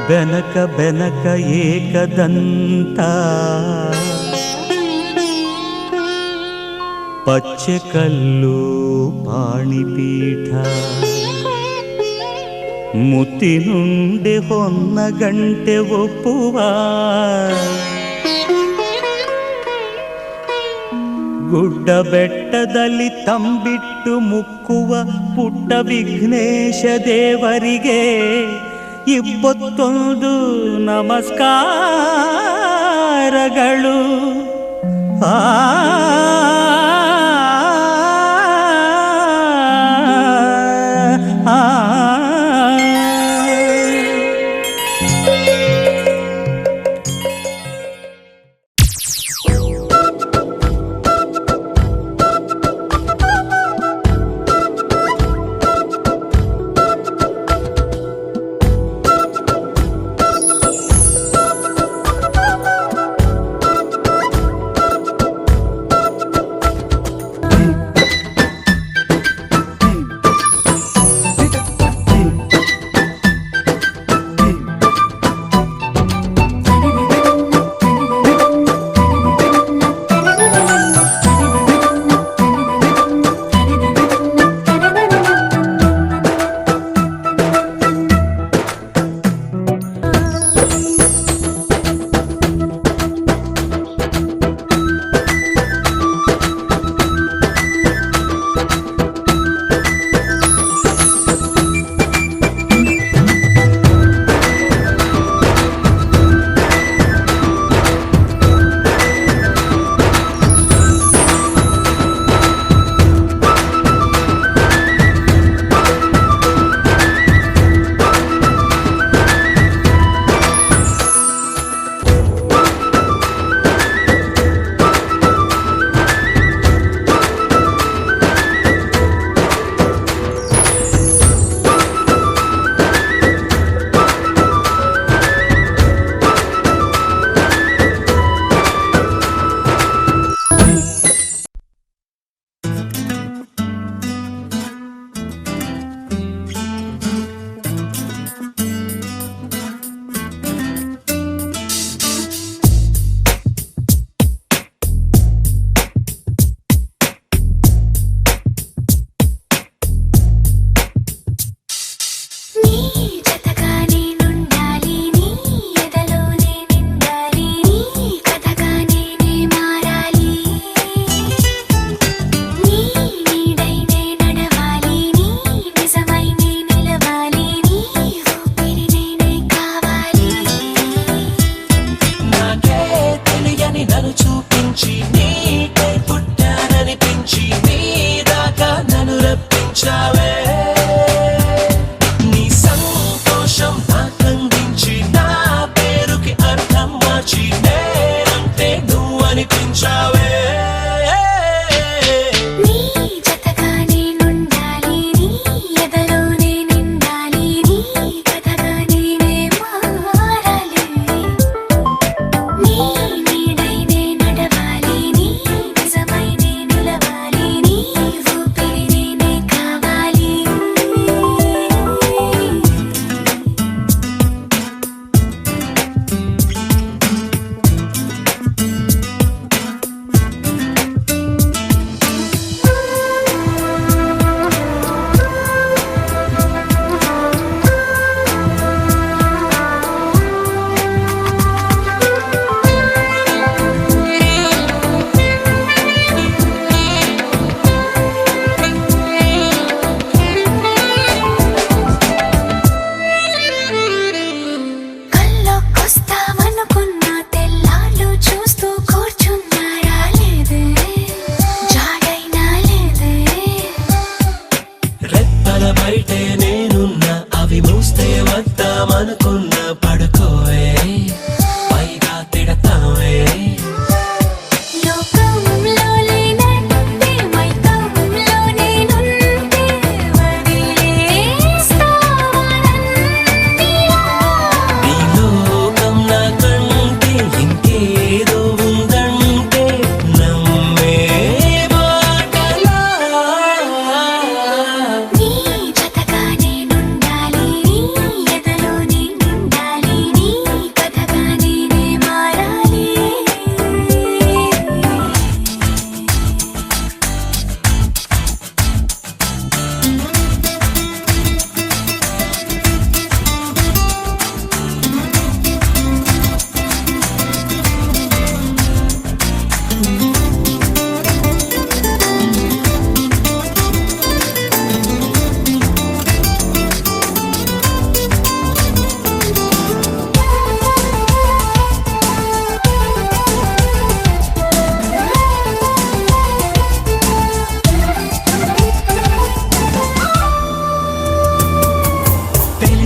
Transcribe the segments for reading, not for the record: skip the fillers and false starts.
ಬೆನಕ ಬೆನಕ ಏಕದಂತ ಪಚ್ಚೆ ಕಲ್ಲು ಪಾಣಿಪೀಠ ಮುತ್ತಿನುಂಡೆ ಹೊನ್ನ ಗಂಟೆ ಒಪ್ಪುವ ಗುಡ್ಡ ಬೆಟ್ಟದಲ್ಲಿ ತಂಬಿಟ್ಟು ಮುಕ್ಕುವ ಪುಟ್ಟ ವಿಘ್ನೇಶ ದೇವರಿಗೆ ಇಪ್ಪತ್ತೊಂದು ನಮಸ್ಕಾರಗಳು. ಆ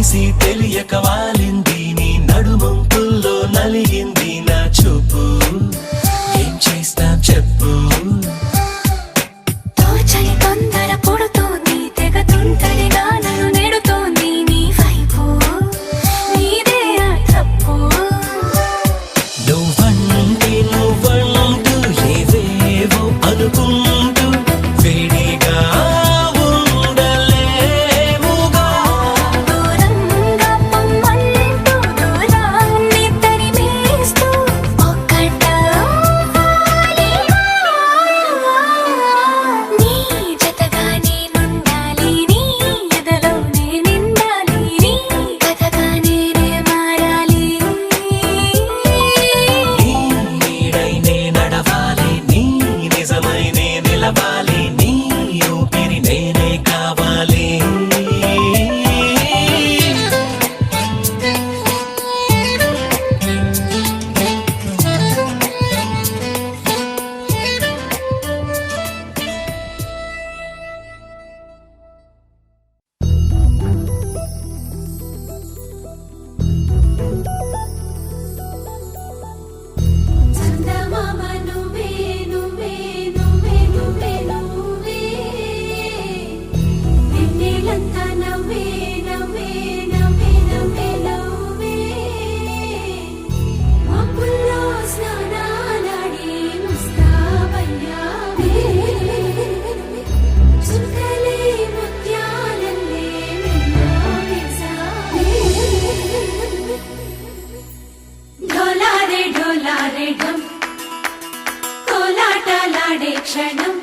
తెలిసి తెలియక వాలింది నీ నడుమంపుల్లో నలిగింది నా చూపు ఏం చేస్తా చెప్పు తోచని తొందర పుడుతోంది తెగ తుంటరిగా నన్ను నెడుతోంది నీ వైపు నీదే ఆ తప్పు నువ్వంటూ ఏవేవో అనుకుంటూ వేడిగా ఉండలేముగా దూరంగా పొమ్మంటూ దూరాన్ని తరిమేస్తూ ఒక్కటవ్వాలి నీ జతగా నేనుండాలి నీ ఎదలో నేనిండాలి నీ కథగా నేనే మారాలి నీ నీడై నే నడవాలి నీ నిజమై నే నిలవాలి నీ ఊపిరి నేనే కావాలి చందమామ నువ్వే నువ్వే నువ్వే నువ్వే నువ్వే వెన్నెలంతా నవ్వే నవ్వే నవ్వే నవ్వే నవ్వే మబ్బుల్లో స్నానాలాడి ముస్తాబయ్యావే చుక్కలే ముత్యాలల్లే మెన్నావేశావే ఢోలారే ఢోలారే ఢం కోలాటలాడే క్షణం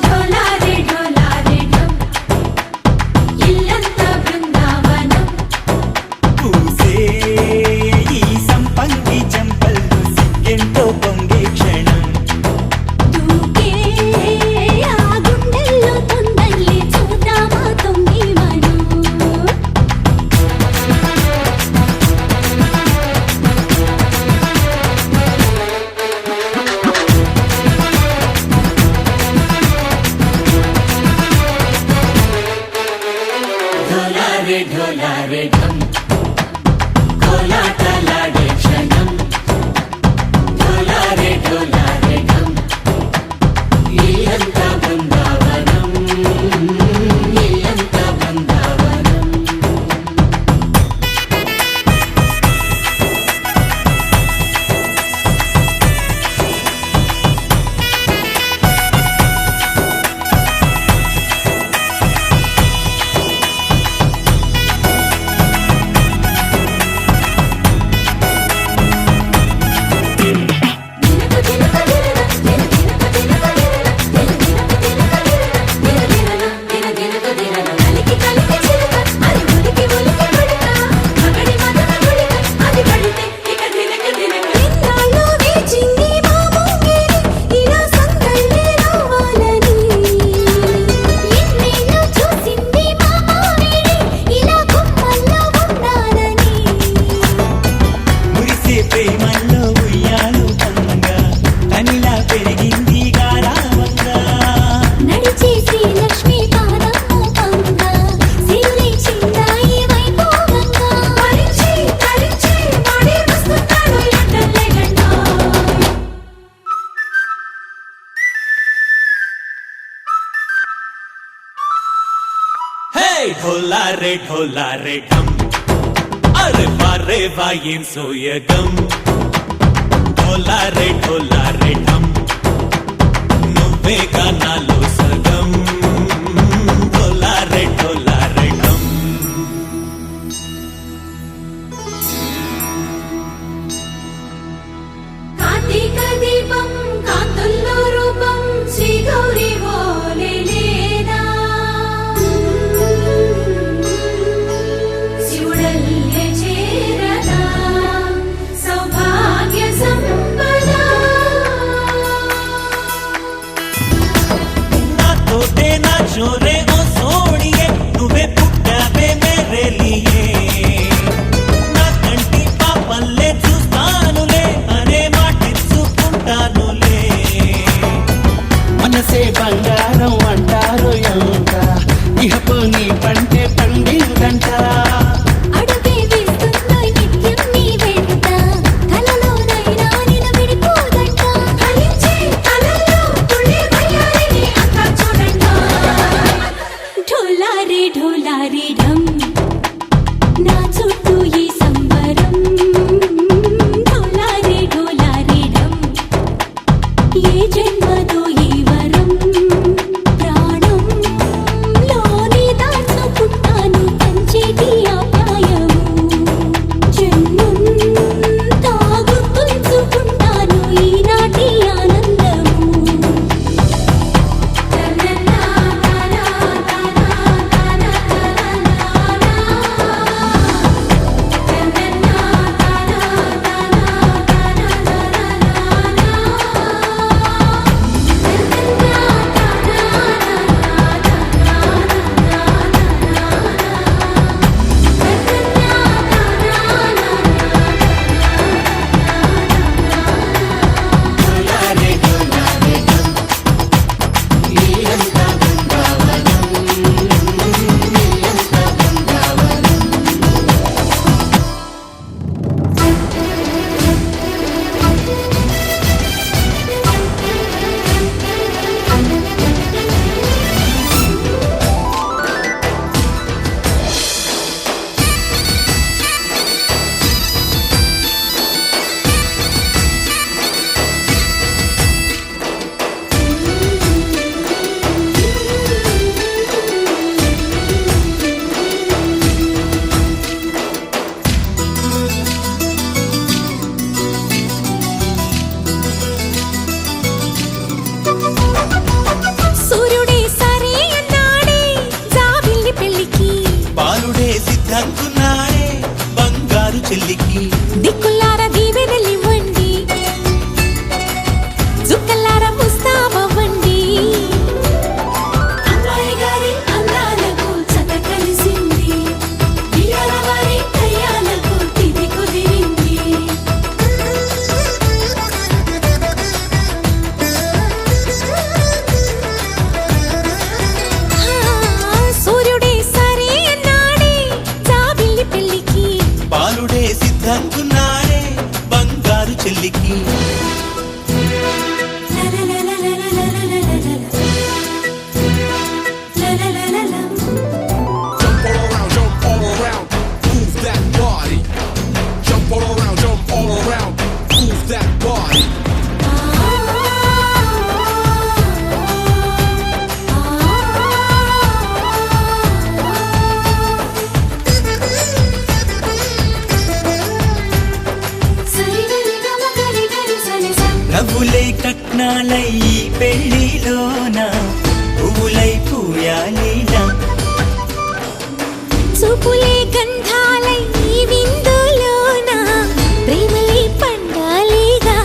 ఢోలారే ఢోలారే ఢం ఇల్లంతా బృందావనం పూసే ఈ సంపంగి చెంపల్లో సిగ్గెంతో పొంగే క్షణం దూకే ఆ గుండెల్లో తొందల్లి చూద్దామా తొంగి మనం ఢోలారే ఢోలారే ఢం కోలాటలాడే క్షణం ఢోలారే ఢోలారే ఢం ఇల్లంతా బృందావనం ఇల్లంతా బృందావనం మురిసే ప్రేమల్లో ఉయ్యాలు పంగా తనిలా పెరిగింది గారావంగా నడిచే శ్రీలక్ష్మి పాదము పంగా సిరి చిందాయి వైభోగంగా పరిచి తరిచి మడి వస్తున్నాడు ఎండలే గండా హే ఢోలారే ఢోలారే ఢం అరే వారే వాయేం సోయగం ఢోలారే ఢోలారే ఢం నువ్వే గానాలో సగం ఢోలారే ఢోలారే ఢం కార్తీక దీపం కాంతుల్లో రూపం శ్రీ గౌరీ ఓలే లేదా శివుడల్లే చేరదా సౌభాగ్య సంపద నాతో ढोलारे ढम నా చుట్టూ ఈ సంబరం ढोलारे ढम ఏ జన్మదో ఈ వరం ప్రాణం లోని దాచుకుంటాను పంచేటి ఆప్యాయము జన్మం తాగుతుంచుకుంటాను ఈనాటి ఆనందము సూర్యుడే సరే అన్నాడే జాబిల్లి పెళ్ళికి బాలుడే సిద్ధంకున్నాడే బంగారు చెల్లికి దిక్కులార దీవెనలివ్వండి జుక్కలార ముస్తాబవ్వండి అమ్మాయి గారి అందాలకు చత కలిసింది ఇయాల వారి కయ్యాలకు తిది కుదిరింది సూర్యుడే సరే అన్నాడే జాబిల్లి పెళ్ళికి బాలుడే సిద్ధంకున్నాడే బంగారు చెల్లికి Jump all around, move that body. Jump all around, move that body. నవ్వులై కట్నాలై ఈ పెళ్లిలోన పువ్వులై పూయాలీలా చూపులే గంధాలై ఈ విందులోన ప్రేమలే పండాలిగా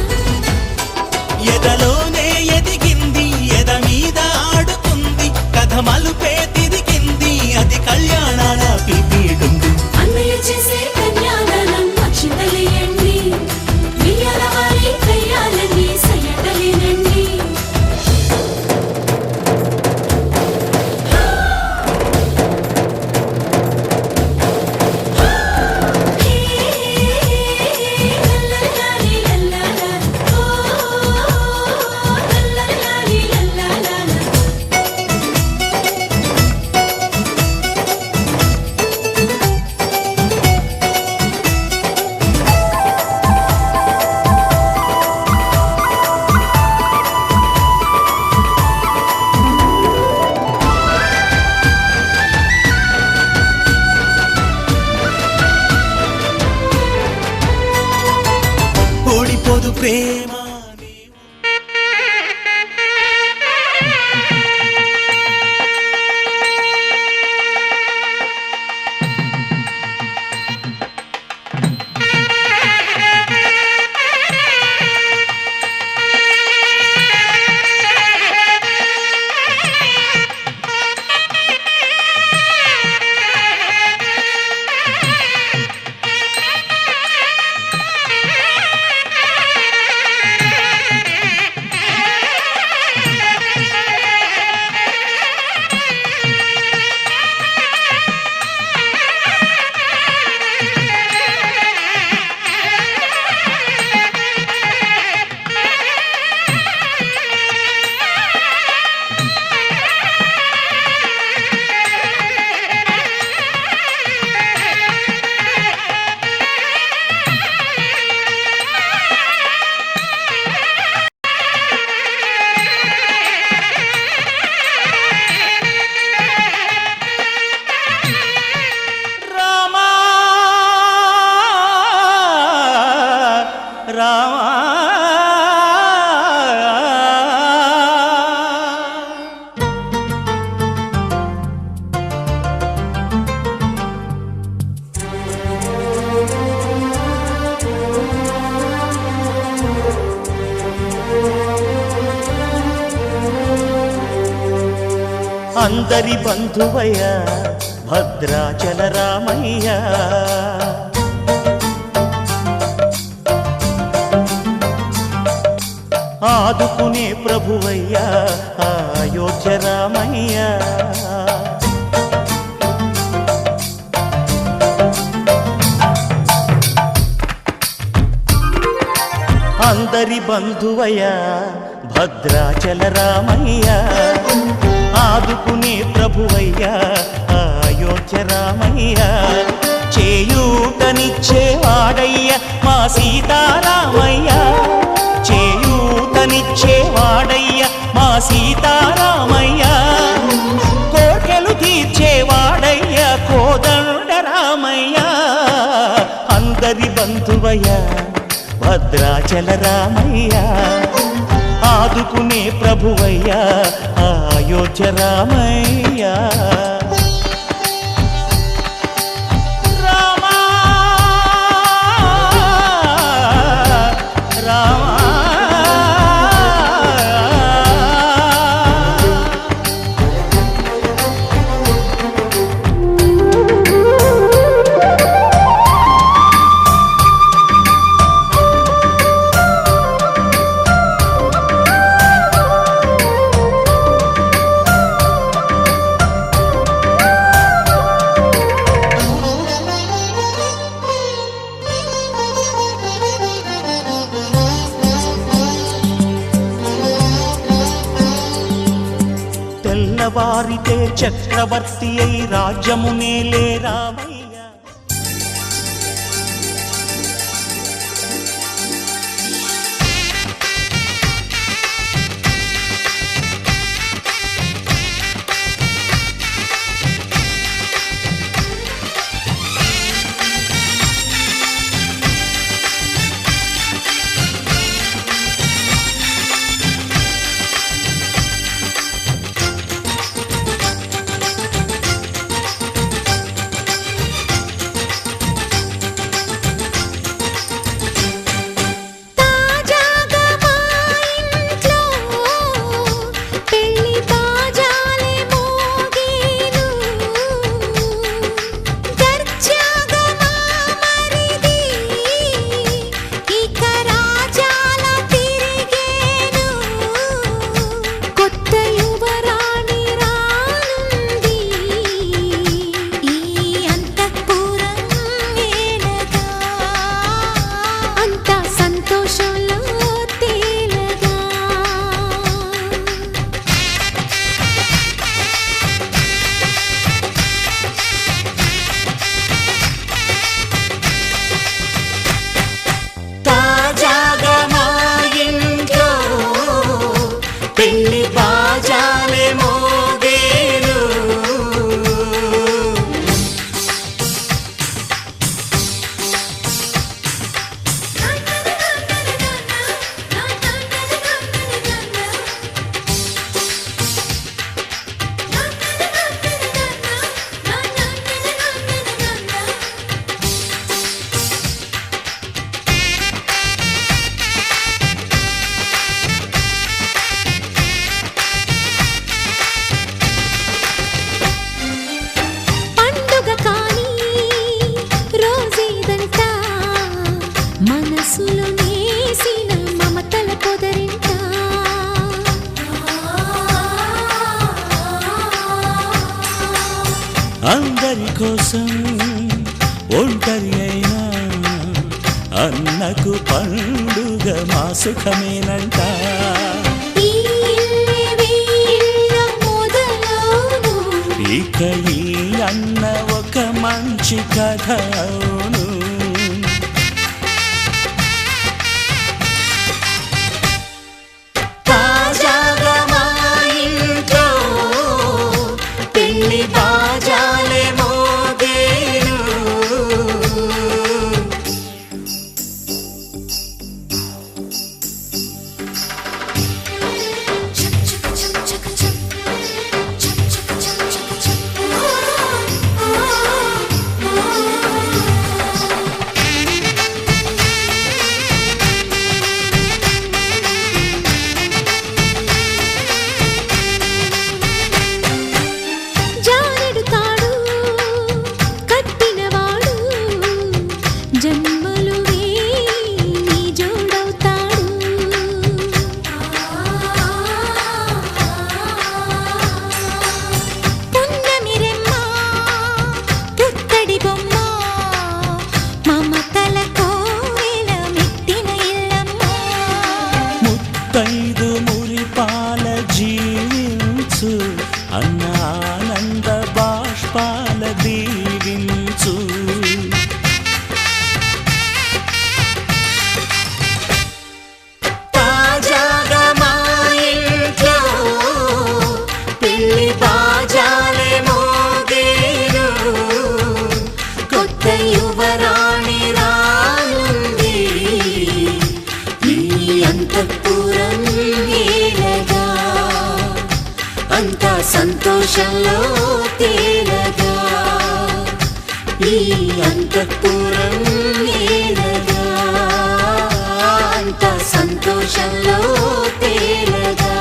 ఎదలోనే ఎదిగింది ఎద మీద ఆడుకుంది కథ మలుపే తిరిగింది అది కళ్యాణాల పిలిపిడుంది అన్నయ్య చేసే కన్యాదానం అక్షింతలేయండి వియ్యాల వారి కయ్యాలని సయ్యటలేనండి లల్లలాలి లల్లలా ఓ లల్లలాలి లల్లలా అందరి బంధువయ్య భద్రాచల రామయ్య ఆదుకునే ప్రభువయ్య అయోధ్య రామయ్య అందరి బంధువయ్య భద్రాచల రామయ్య ఆదుకునే ప్రభువయ్య అయోధ్య రామయ్య చేయూతనిచ్చేవాడయ్య మా సీతారామయ్య చేయూతనిచ్చేవాడయ్య మా సీతారామయ్య కోర్కెలు తీర్చేవాడయ్య కోదండ రామయ్య అందరి బంధువయ్య భద్రాచల రామయ్య ఆదుకునే ప్రభువయ్య అయోధ్య రామయ్య తెల్లవారితే చక్రవర్తి అయి రాజ్యమునేలే రామయ్య అందరి కోసం ఒంటరి అయినా అన్నకు పండుగ మా సుఖమేనంట ఇక ఈ అన్న ఒక మంచి కథ అవును సంతోషంలో తేలగా ఈ అంతఃపురం ఏలగా అంత సంతోషంలో తేలగా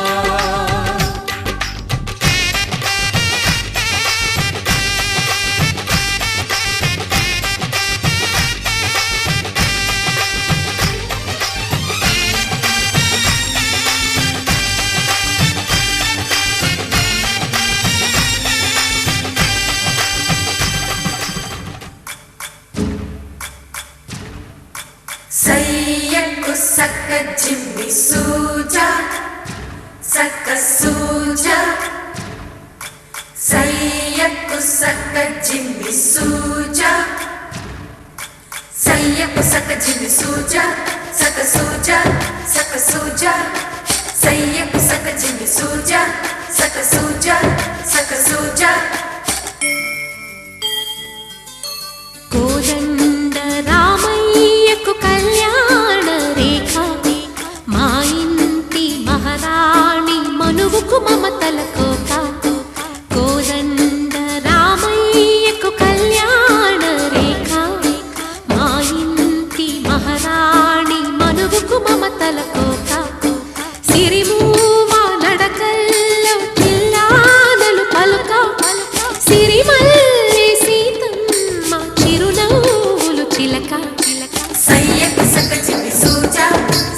సయ్యకు సక్క జిమ్మి సూజా సక్క సూజా సయ్యకు సక్క జిమ్మి సూజా సయ్యకు సక్క జిమ్మి సూజా సక్క సూజా సక్క సూజా సయ్యకు సక్క జిమ్మి సూజా సక్క సూజా సక్క సూజా కోదండ రామయ్యకు కళ్యాణ రేఖ మా ఇంటి మహారాణి మనువుకు మమతల కోట కోదండ రామయ్యకు కళ్యాణ రేఖ మా ఇంటి మహారాణి మనువుకు మమతల కోట సిరిమూవా నడకల్లో చిల్లానలు పలుక సిరిమల్లె సీతమ్మ చిరునవ్వులు చిలక సయ్యకు సక్క జిమ్మి సూజా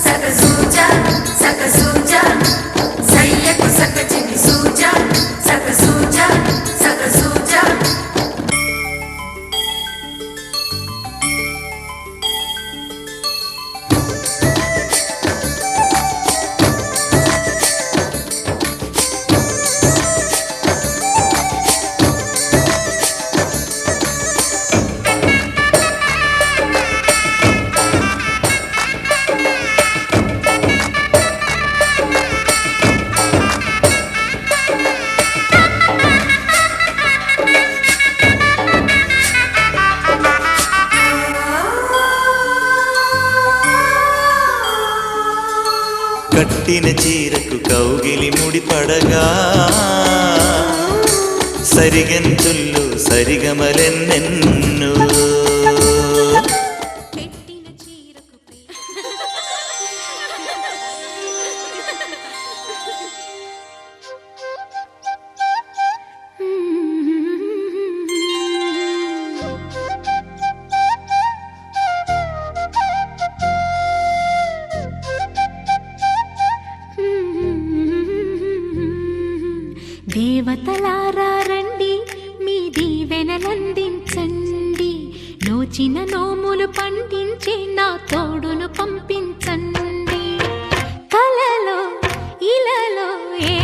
సక్క సూజా సక్క సూజా సయ్యకు సక్క జిమ్మి సూజా సక్క సూజా సక్క సూజా కట్టిన చీరకు కౌగిలి ముడిపడగా సరిగెంతుల్లో సరిగమలెన్నెన్నో పెట్టిన చీరకు దేవతలారా రండి మీ దీవెనలందించండి నోచిన నోములు పండించే నా తోడును పంపించండి కలలో ఇలలో ఏ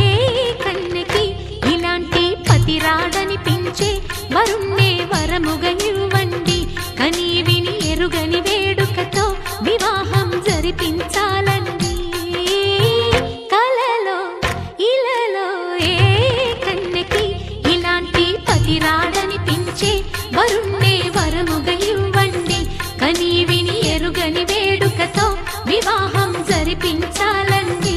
కన్నెకి ఇలాంటి పతిరాడనిపించే వరుణ్ణే వరముగా ఇవ్వండి కని విని ఎరుగని వేడుకతో వివాహం జరిపించాలండి కలలో ఇలలో ఏ కన్నెకి ఇలాంటి పతిరాడనిపించే వరుణ్ణే వరముగా ఇవ్వండి కని విని ఎరుగని వేడుకతో వివాహం జరిపించాలండి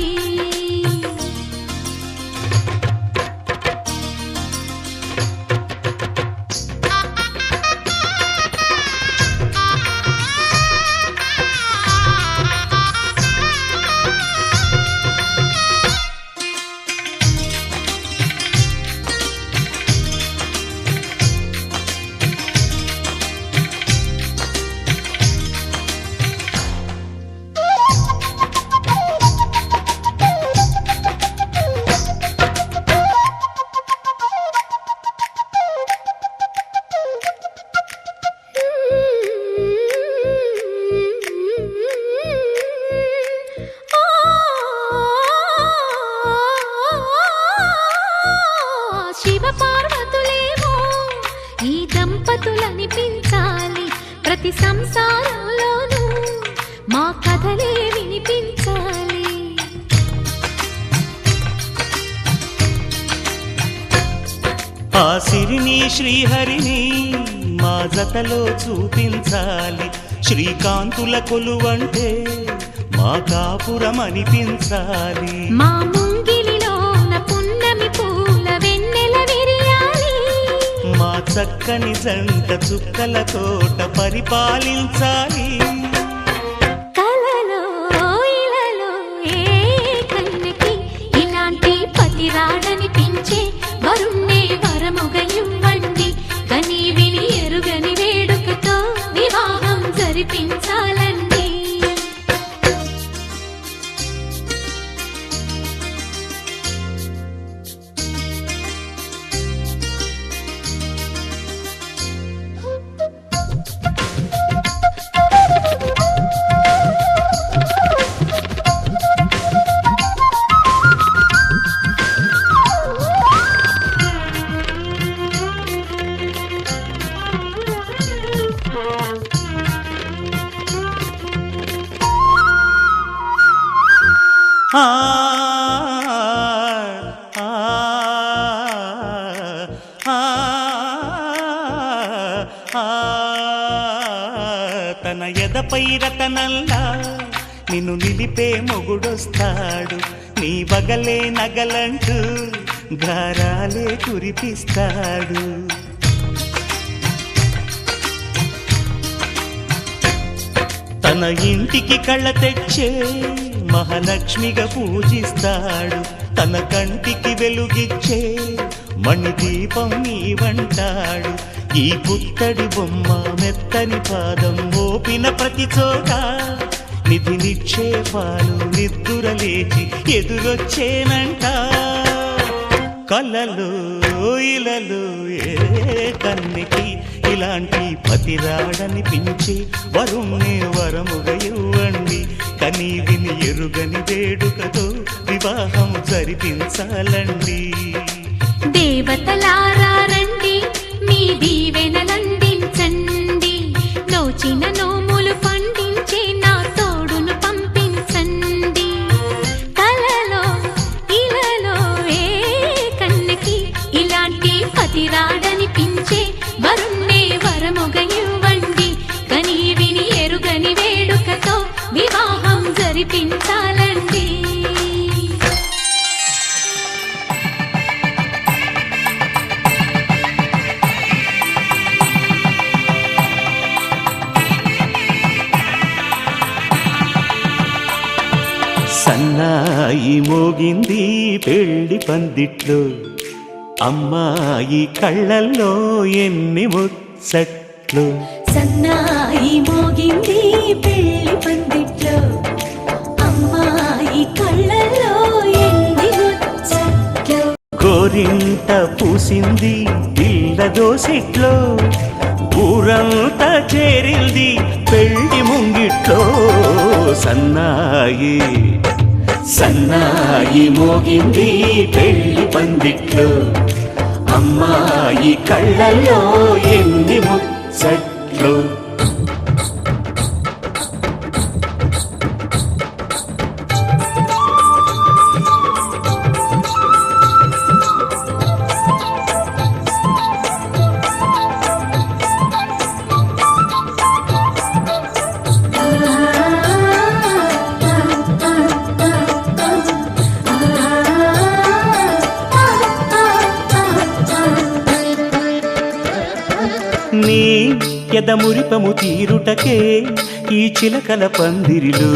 దంపతులనిపించాలి ప్రతి సంసారంలోనూ మా కథలే వినిపించాలి ఆ సిరిని శ్రీహరిని మా జతలో చూపించాలి శ్రీకాంతుల కొలువంటే మా కాపురం అనిపించాలి మా ముంగిలిలోన పున్నమి పూల వెన్నెల చక్కని జంట చుక్కల తోట పరిపాలించాలి. కలలో ఇలలో ఏ కన్నకి ఇలాంటి పతి రాడనిపించే వరుణ్ణే వరముగా ఇవ్వండి. కని విని ఎరుగని వేడుకతో వివాహం జరిపించాలండి. ఆ ఆ ఆ తన ఎదపై రతనల్లా నిన్ను నిలిపే మొగుడొస్తాడు. నీ బగలే నగలంటూ గారాలే కురిపిస్తాడు. తన ఇంటికి కళ్ళ తెచ్చే మహాలక్ష్మిగా పూజిస్తాడు. తన కంటికి వెలుగిచ్చే మణిదీపం నీవంటాడు. ఈ పుత్తడి బొమ్మ మెత్తని పాదం మోపిన ప్రతి చోట నిధి నిక్షేపాలు నిద్దురలేచి ఎదురొచ్చేనంట. కలలో ఇలలో ఏ కన్నెకి ఇలాంటి పతి రాడనిపించి వరుణ్ణే వరముగా ఇవ్వండి. కని విని ఎరుగని వేడుకతో వివాహం జరిపించాలండి. దేవతలారా రండి, మీ దీవెనలందించండి. నోచిన నోములు పండించే నా తోడును పంపించండి. కలలో ఇలలో ఏ కన్నకి ఇలాంటి పతి రాడనిపించే వరుణ్ణే వరముగా ఇవ్వండి. కని విని ఎరుగని వేడుకతో వివాహం జరిపించాలండి. సన్నాయి మోగింది పెళ్లి పందిట్లో, అమ్మాయి కళ్ళల్లో ఎన్ని ముచ్చట్లు. సన్నాయి మోగింది పెళ్లి పందిట్లో, అమ్మాయి కళ్ళల్లో ఎన్ని ముచ్చట్లు. గోరింట పూసింది పిల్ల దోసిట్లో, ఊరంతా చేరింది పెళ్లి ముంగిట్లో. సన్నాయి సన్నాయి మోగింది పెళ్లి పందిట్లో, అమ్మాయి కళ్ళల్లో ఎన్ని ముచ్చట్లు. నీ ఎదమురిపము తీరుటకే ఈ చిలకల పందిరిలో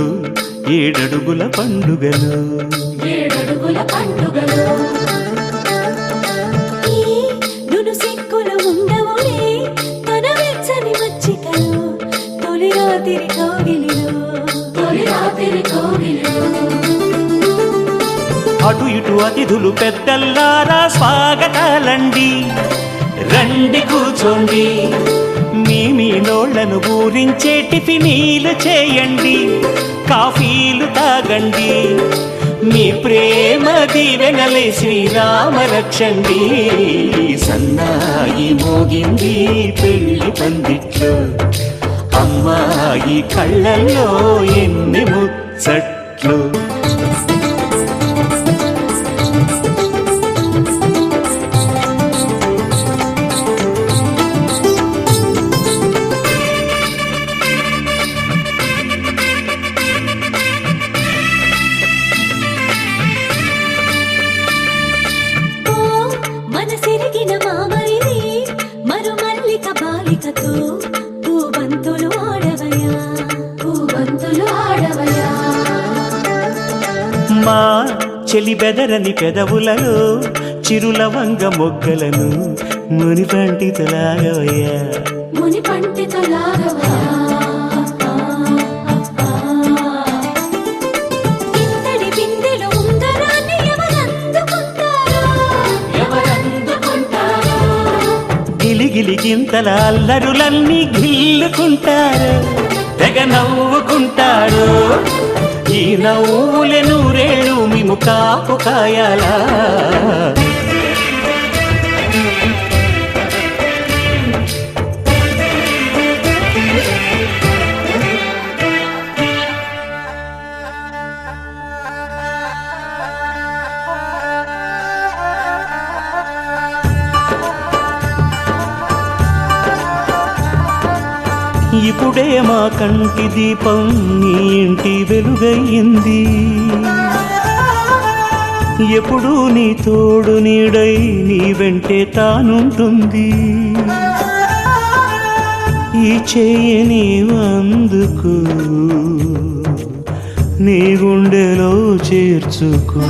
ఏడడుగుల పండుగలు. ఏడడుగుల పండుగలో ఈ నును సిక్కులు ఉండవులే తన వెచ్చని మచ్చికలో. తొలి రాత్రి కోగిలిలో, తొలి రాత్రి కోగిలిలో. అటు ఇటు అతిథులు పెద్దల్లారా స్వాగతాలండి. రండి కూర్చోండి, మీ నోళ్లను ఊరించే టిఫినీలు చేయండి. కాఫీలు తాగండి, మీ ప్రేమ దీవెనలే శ్రీరామ రక్షండి. సన్నాయి మోగింది పెళ్లి పందిట్లో, అమ్మాయి కళ్ళల్లో ఎన్ని ముచ్చట్లు. చెలి బెదరని పెదవులలో చిరులవంగ మొగ్గలను ముని పండితులాగవయ్యా ముని పండితులాగవయ్యా ఇంతడి బిందెలో ఉంగరాన్ని ఎవరందుకుంటారో గిలిగిలి గింతల అల్లరులన్నీ గిల్లుకుంటారు తెగ నవ్వుకుంటారు ఈ నవ్వులే నూరేళ్ళు మేము కాపు కాయాలా ఇప్పుడే మా కంటి దీపం నీ ఇంటి వెలుగయ్యింది ఎప్పుడు నీ తోడు నీడై నీ వెంటే తానుంటుంది ఈ చెయ్యి నీవందుకు నీ గుండెలో చేర్చుకో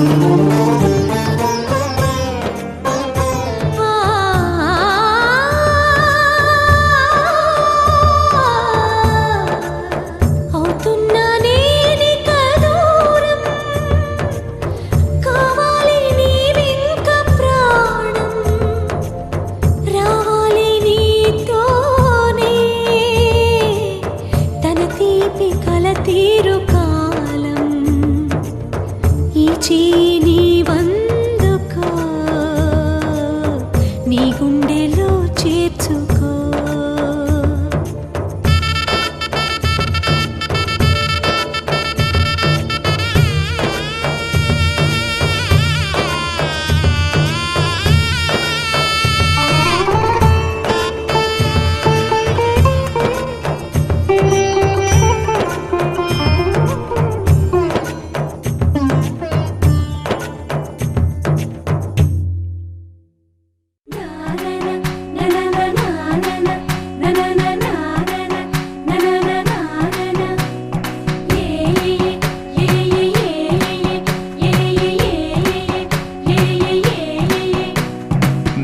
నీ గుండెలో చేర్చుకో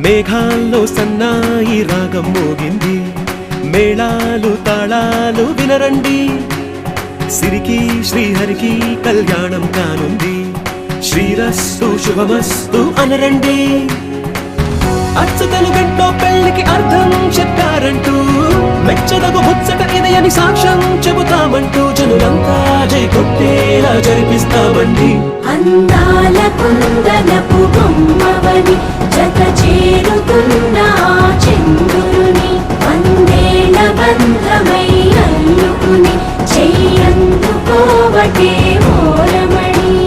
మేఘాల్లో సన్నాయి రాగం మోగింది మేళాలు తాళాలు వినరండి సిరికి శ్రీహరికి కళ్యాణం కానుంది శ్రీరస్తు శుభమస్తు అనరండి అచ్చతలు గంటో పెళ్లికి అర్థం చెప్పారంటూ మెచ్చదగు ముచ్చట ఇది అని సాక్ష్యం చెబుతామంటూ జనులంతా జై కొట్టేలా జరిపిస్తామండి అందాల కుందనపు బొమ్మవని జత చేరుతున్న చంద్రుని వందేళ్ల బంధమై అల్లుకుని చెయ్యందుకోవటే ఓరమణి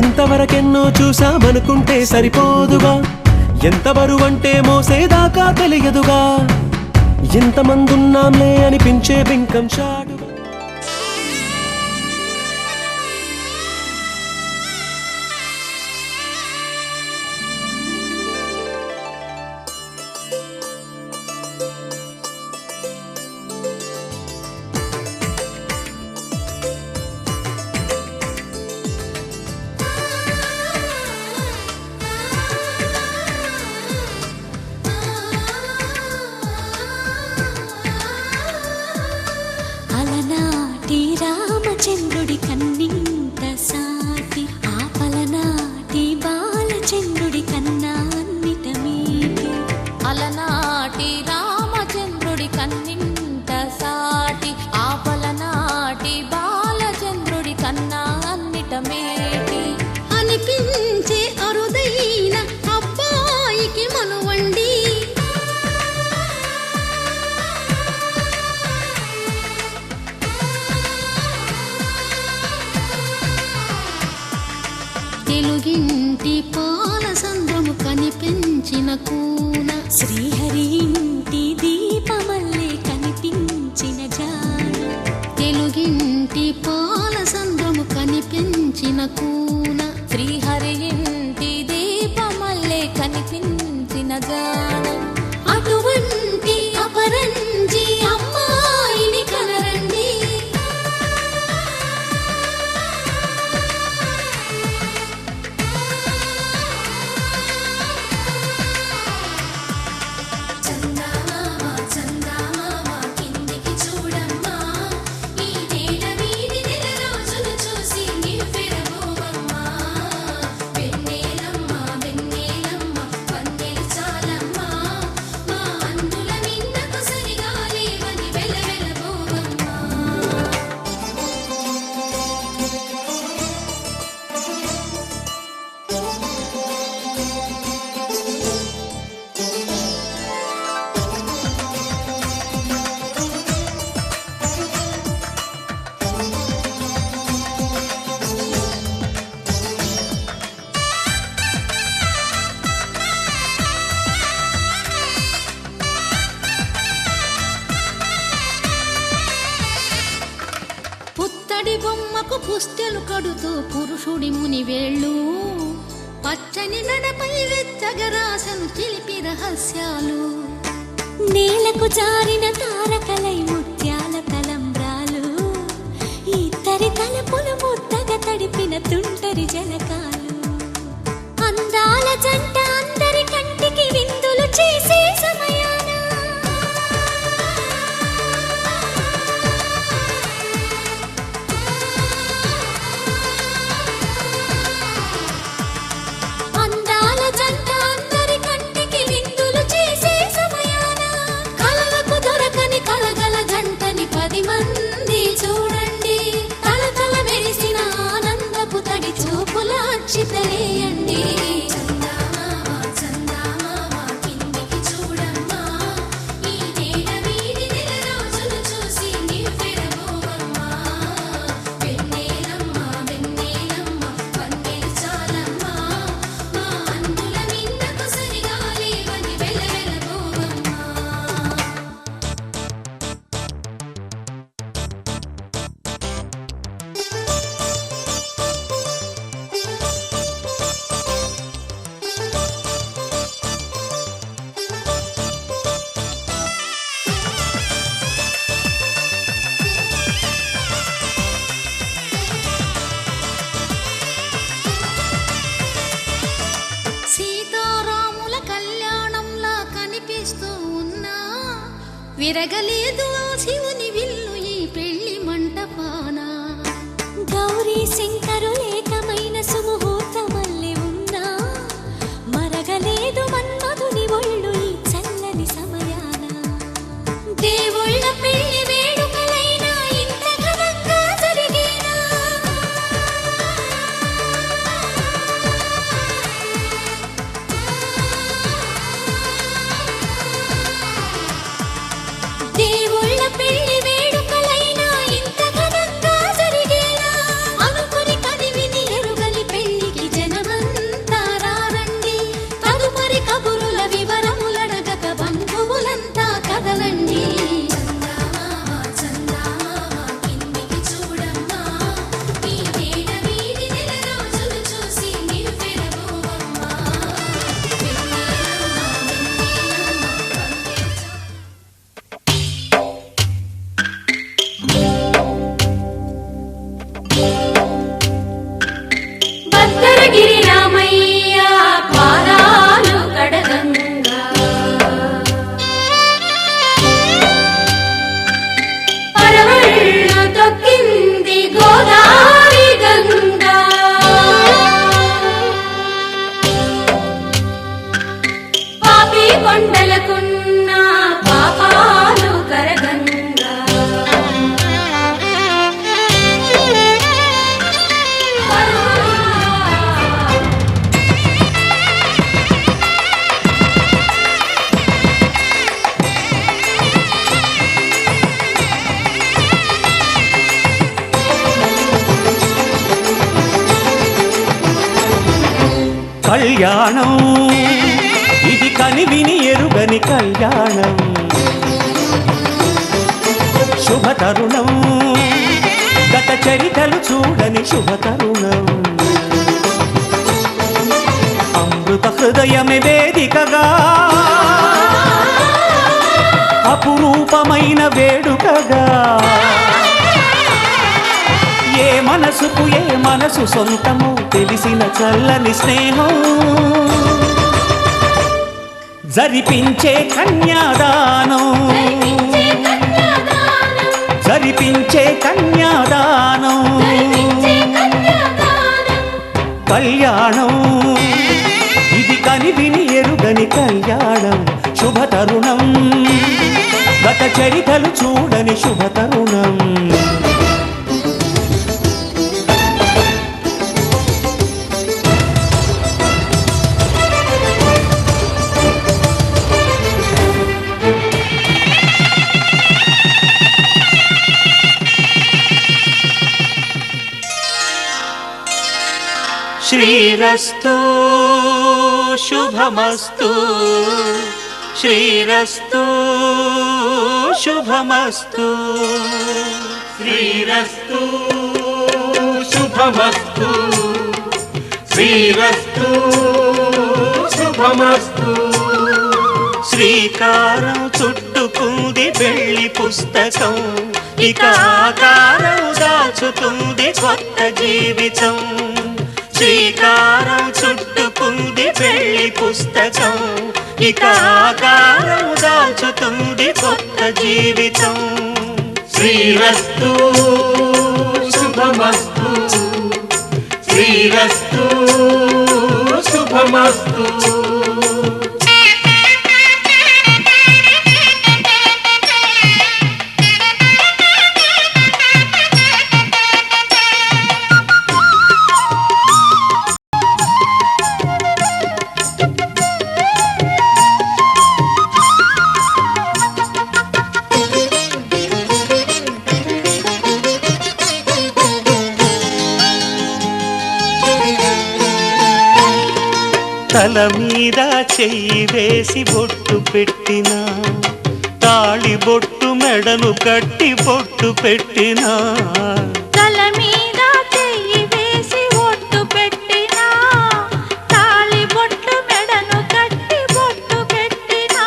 ఇంతవరకెన్నో చూసామనుకుంటే సరిపోదుగా ఎంత బరువంటే మోసేదాకా తెలియదుగా ఇంతమందున్నాంలే అనిపించే బింకం చాటుగా అల పుస్తెలు కడుతూ పురుషుడి ముని వేళ్ళు పచ్చని నడపై వెచ్చగరాసను చిలిపి రహస్యాలు నేలకు జారిన తారకలై ముత్యాల తలంబ్రాలు ఇద్దరి తలపులు ముద్దగా తడిపిన తుంటరి జలకాలు అందాల జంట అందరి కంటికి విందులు చేసే సమయాన అందాల జంట అందరి కంటికి విందులు చేసే సమయాన కలలకు దొరకని కలగల జంటని 10 మంది చూడండి తలతల మెరిసిన ఆనందపు తడి చూపుల అక్షితలేయండి సీతారాముల కళ్యాణంలా కనిపిస్తూ ఉన్నా విరగలేదు ఆ శివుని విల్లు ఈ పెళ్లి మంటపాన గౌరీ శంకరు ఏకమైన సుముహూర్తమల్లె ఉన్నా మరగలేదు మన్మధుని ఒళ్ళు ఈ చల్లని సమయాన దేవుళ్ళ పెళ్లి వేడుకలైనా ఇంత ఘనంగా జరిగేనా దేవుళ్ళ పెళ్లి వేడుకలైనా ఇంత ఘనంగా జరిగేనా అనుకుని కదివిని ఎరుగని పెళ్లికి జనమంతా రారండి తదుపరి కబురుల వివరములడగక బంధువులంతా కదలండి భద్రగిరి రామయ్య పాదాలు కడగంగా పరవళ్ళు తొక్కింది గోదావరి గంగా పాపి కొండలకున్న పాపాలు కరగంగా కళ్యాణం ఇది కనివిని ఎరుగని కళ్యాణం శుభతరుణం గత చరితలు చూడని శుభతరుణం అమృత హృదయమే వేదికగా అపురూపమైన వేడుకగా ఏ మనసుకు ఏ మనసు సొంతము తెలిసిన చల్లని స్నేహం జరిపించే కన్యాదానం జరిపించే కన్యాదానం కళ్యాణం ఇది కనివిని ఎరుగని కళ్యాణం శుభతరుణం గత చరితలు చూడని శుభతరుణం శ్రీరస్తు శుభమస్తు శ్రీరస్తు శుభమస్తు శ్రీరస్తు శుభమస్తు శ్రీరస్తు శుభమస్తు. శ్రీకారం చుట్టుకుంది పెళ్లి పుస్తకం, ఇక ఆకారం దాచుతుంది కొత్త జీవితం. శ్రీకారం చుట్టుకుంది పెళ్లి పుస్తకం, ఇక ఆకారం దాచుతుంది కొత్త జీవితం. శ్రీరస్తు శుభమస్తు శ్రీరస్తు శుభమస్తు. తల మీద చెయ్యి వేసి బొట్టు పెట్టినా, తాళి బొట్టు మెడను కట్టి బొట్టు పెట్టినా. తల మీద చెయ్యి వేసి ఒట్టు పెట్టినా, తాళి బొట్టు మెడను కట్టి బొట్టు పెట్టినా.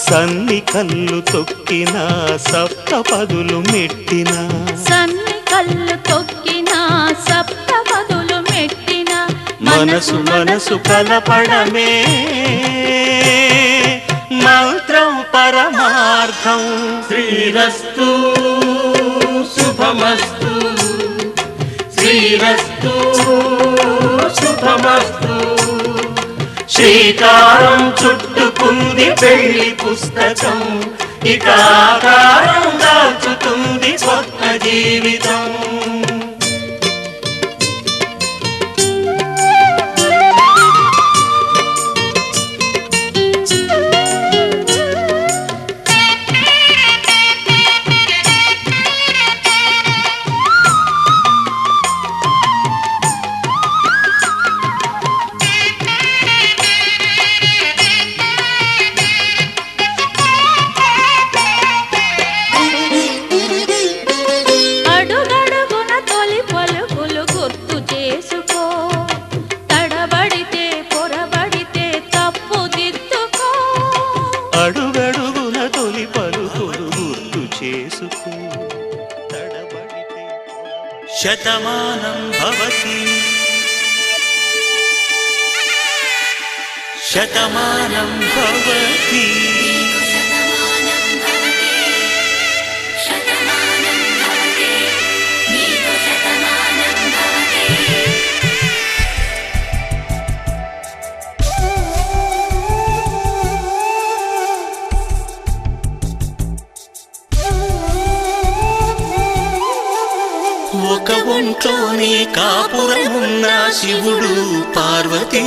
సన్ని కళ్ళు తొక్కినా, సప్తపదులు మెట్టినా. సన్ని కళ్ళు తొక్కినా, సప్తపదులు మెట్టినా. మనసు మనసు కలపడమే మంత్రం పరమార్థం. శ్రీరస్తు శుభమస్తు శ్రీరస్తు శుభమస్తు. శ్రీకారం చుట్టుకుంది పెళ్లి పుస్తకం, ఇక ఆకారం దాచుతుంది కొత్త జీవితం. అడుగడుగున తొలి పలుకులు గుర్తు చేసుకో, తడబడితే పొరబడితే తప్పు దిద్దుకో. అడుగడుగున తొలి పలుకులు గుర్తు చేసుకో, తడబడితే. శతమానం భవతి శతమానం భవతి. శతమానం భవతి శతమానం భవతి నీకు శతమానం భవతి. ఒక ఒంట్లోనే కాపురమున్న శివుడు పార్వతీ.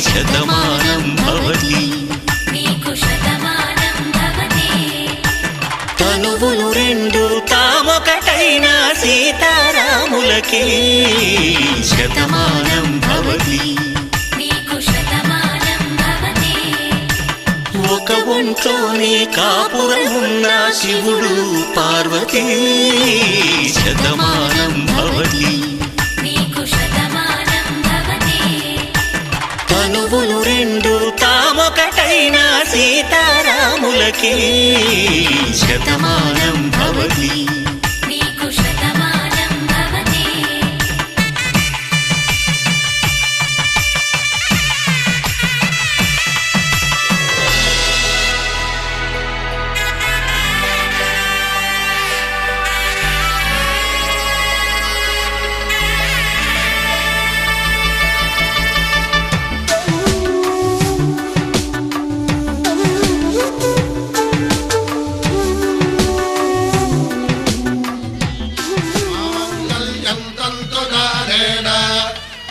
శతమానం భవతి నీకు శతమానం భవతి. తనువులు రెండు తామొకటైన సీతారాములకి. శతమానం భవతి నీకు శతమానం భవతి. ఒక ఒంట్లోనే కాపురమున్న శివుడు పార్వతీ. శతమానం భవతి నీకు శతమానం భవతి. తనువులు రెండు తామొకటైన సీతారాములకి. శతమానం భవతి నీకు శతమానం భవతి.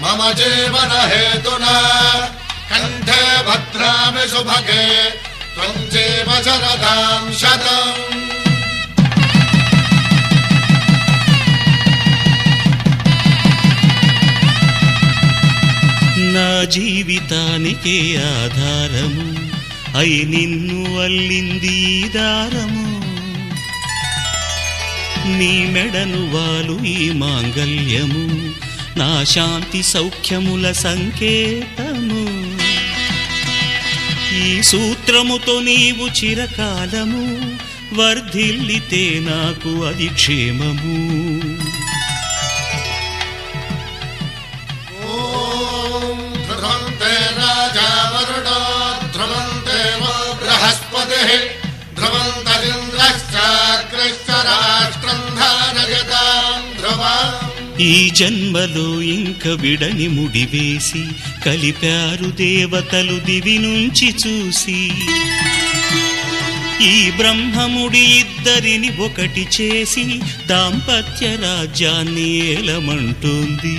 मम जीवन हेतुना कंठे भद्रामि शुभगे त्वं जीव शरदां शतम्. నా జీవితానికే ఆధారము అయి నిన్ను అల్లింది ఈ దారము. నీ మెడను వాలు ఈ మాంగల్యము నా శాంతి సౌఖ్యముల సంకేతము ఈ సూత్రముతో నీవు చిరకాలము వర్ధిల్లితే నాకు అది క్షేమము ఓం ధ్రువంతే రాజా వరుణో ధ్రువంతే వో బృహస్పతిః ధ్రువంతరింద్రశ్చాగ్రశ్చ రాష్ట్రం ధారయతాం ధ్రువం ఈ జన్మలో ఇంక విడని ముడివేసి కలిపారు దేవతలు దివి నుంచి చూసి ఈ బ్రహ్మముడి ఇద్దరిని ఒకటి చేసి దాంపత్య రాజ్యాన్ని ఏలమంటుంది